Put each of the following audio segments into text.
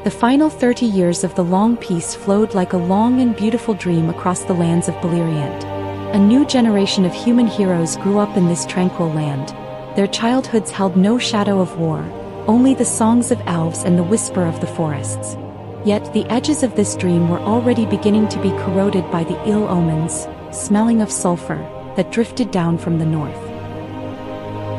The final 30 years of the long peace flowed like a long and beautiful dream across the lands of Beleriand. A new generation of human heroes grew up in this tranquil land. Their childhoods held no shadow of war, only the songs of elves and the whisper of the forests. Yet the edges of this dream were already beginning to be corroded by the ill omens, smelling of sulfur, that drifted down from the north.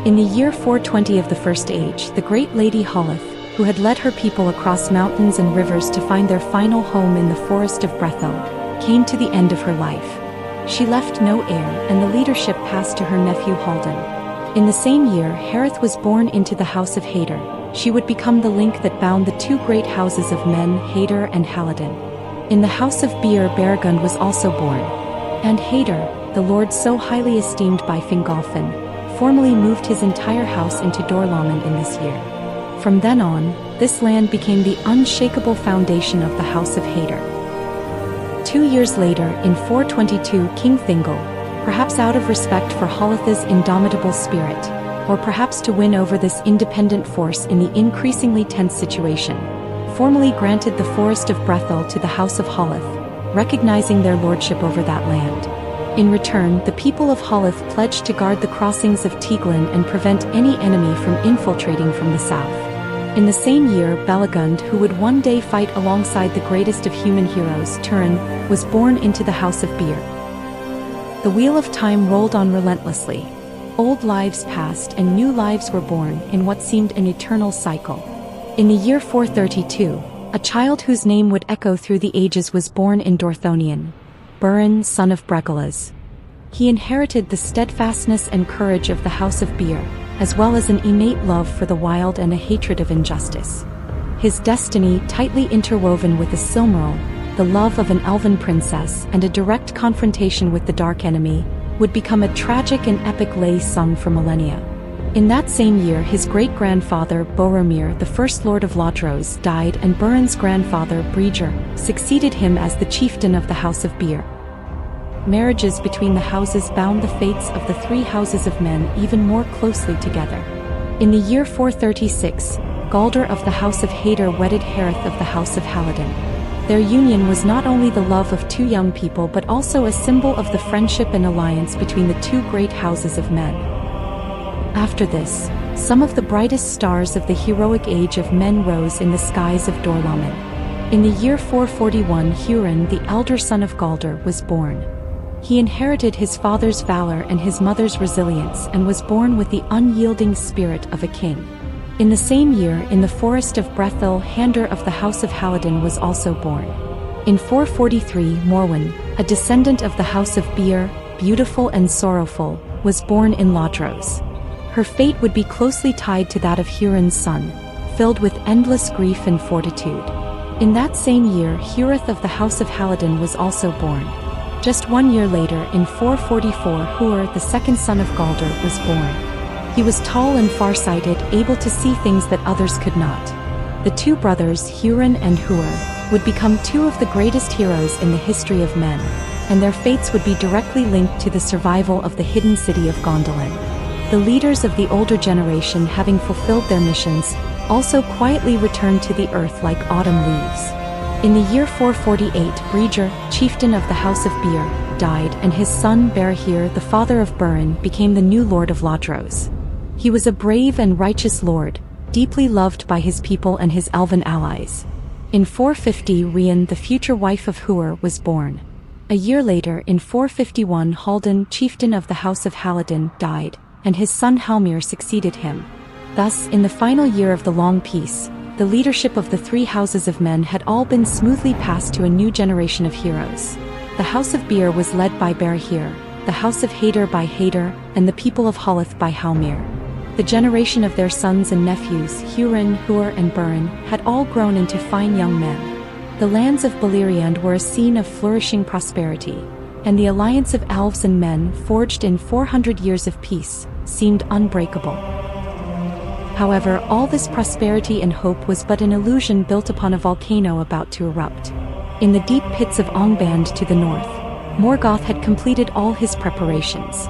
In the year 420 of the First Age, the great Lady Holith, who had led her people across mountains and rivers to find their final home in the forest of Brethil, came to the end of her life. She left no heir, and the leadership passed to her nephew Haldan. In the same year, Harith was born into the house of Hader. She would become the link that bound the two great houses of men, Hader and Halidin. In the house of Beer, Beregund was also born. And Hader, the lord so highly esteemed by Fingolfin, formally moved his entire house into Dorlaman in this year. From then on, this land became the unshakable foundation of the House of Hader. 2 years later, in 422, King Thingol, perhaps out of respect for Holith's indomitable spirit, or perhaps to win over this independent force in the increasingly tense situation, formally granted the Forest of Brethil to the House of Holith, recognizing their lordship over that land. In return, the people of Holith pledged to guard the crossings of Tieglin and prevent any enemy from infiltrating from the south. In the same year, Belegund, who would one day fight alongside the greatest of human heroes, Turin, was born into the House of Beer. The wheel of time rolled on relentlessly. Old lives passed and new lives were born in what seemed an eternal cycle. In the year 432, a child whose name would echo through the ages was born in Dorthonion, Burin, son of Bregalas. He inherited the steadfastness and courage of the House of Beer, as well as an innate love for the wild and a hatred of injustice. His destiny, tightly interwoven with the Silmaril, the love of an elven princess and a direct confrontation with the dark enemy, would become a tragic and epic lay sung for millennia. In that same year, his great-grandfather, Boromir, the first lord of Lodros, died, and Burin's grandfather, Breger, succeeded him as the chieftain of the House of Beer. Marriages between the houses bound the fates of the three houses of men even more closely together. In the year 436, Galder of the House of Hader wedded Harith of the House of Halidin. Their union was not only the love of two young people but also a symbol of the friendship and alliance between the two great houses of men. After this, some of the brightest stars of the heroic age of men rose in the skies of Dorlaman. In the year 441, Hurin, the elder son of Galder, was born. He inherited his father's valor and his mother's resilience and was born with the unyielding spirit of a king. In the same year, in the forest of Brethil, Hander of the House of Halidin was also born. In 443, Morwen, a descendant of the House of Beer, beautiful and sorrowful, was born in Lodros. Her fate would be closely tied to that of Hurin's son, filled with endless grief and fortitude. In that same year, Hurith of the House of Halidin was also born. Just 1 year later, in 444, Huor, the second son of Galder, was born. He was tall and farsighted, able to see things that others could not. The two brothers, Hurin and Huor, would become two of the greatest heroes in the history of men, and their fates would be directly linked to the survival of the hidden city of Gondolin. The leaders of the older generation, having fulfilled their missions, also quietly returned to the earth like autumn leaves. In the year 448, Breger, chieftain of the House of Beer, died, and his son Barahir, the father of Burin, became the new lord of Lodros. He was a brave and righteous lord, deeply loved by his people and his elven allies. In 450, Rian, the future wife of Huor, was born. A year later, in 451, Haldan, chieftain of the House of Halidin, died, and his son Halmir succeeded him. Thus, in the final year of the long peace, the leadership of the three houses of men had all been smoothly passed to a new generation of heroes. The House of Beer was led by Barahir, the House of Hader by Hader, and the people of Holith by Halmir. The generation of their sons and nephews, Hurin, Huor, and Burin, had all grown into fine young men. The lands of Beleriand were a scene of flourishing prosperity, and the alliance of elves and men, forged in 400 years of peace, seemed unbreakable. However, all this prosperity and hope was but an illusion built upon a volcano about to erupt. In the deep pits of Ongband to the north, Morgoth had completed all his preparations.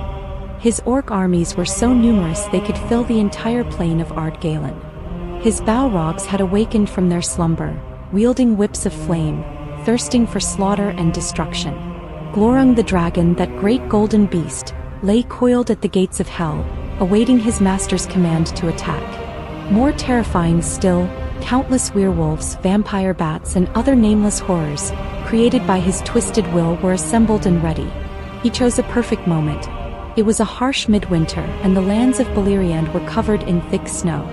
His orc armies were so numerous they could fill the entire plain of Ardgalen. His Balrogs had awakened from their slumber, wielding whips of flame, thirsting for slaughter and destruction. Glorung the dragon, that great golden beast, lay coiled at the gates of hell, awaiting his master's command to attack. More terrifying still, countless werewolves, vampire bats, and other nameless horrors, created by his twisted will, were assembled and ready. He chose a perfect moment. It was a harsh midwinter, and the lands of Beleriand were covered in thick snow.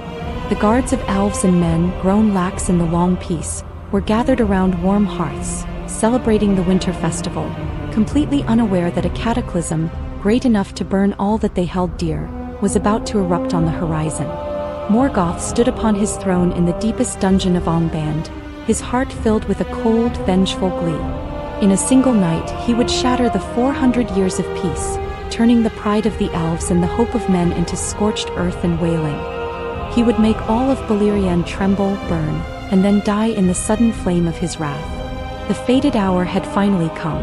The guards of elves and men, grown lax in the long peace, were gathered around warm hearths, celebrating the winter festival, completely unaware that a cataclysm, great enough to burn all that they held dear, was about to erupt on the horizon. Morgoth stood upon his throne in the deepest dungeon of Angband, his heart filled with a cold, vengeful glee. In a single night he would shatter the 400 years of peace, turning the pride of the elves and the hope of men into scorched earth and wailing. He would make all of Beleriand tremble, burn, and then die in the sudden flame of his wrath. The fated hour had finally come.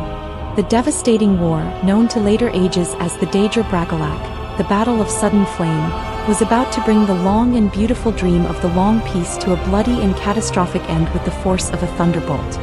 The devastating war, known to later ages as the Daedra Bragollach, the Battle of Sudden Flame, was about to bring the long and beautiful dream of the Long Peace to a bloody and catastrophic end with the force of a thunderbolt.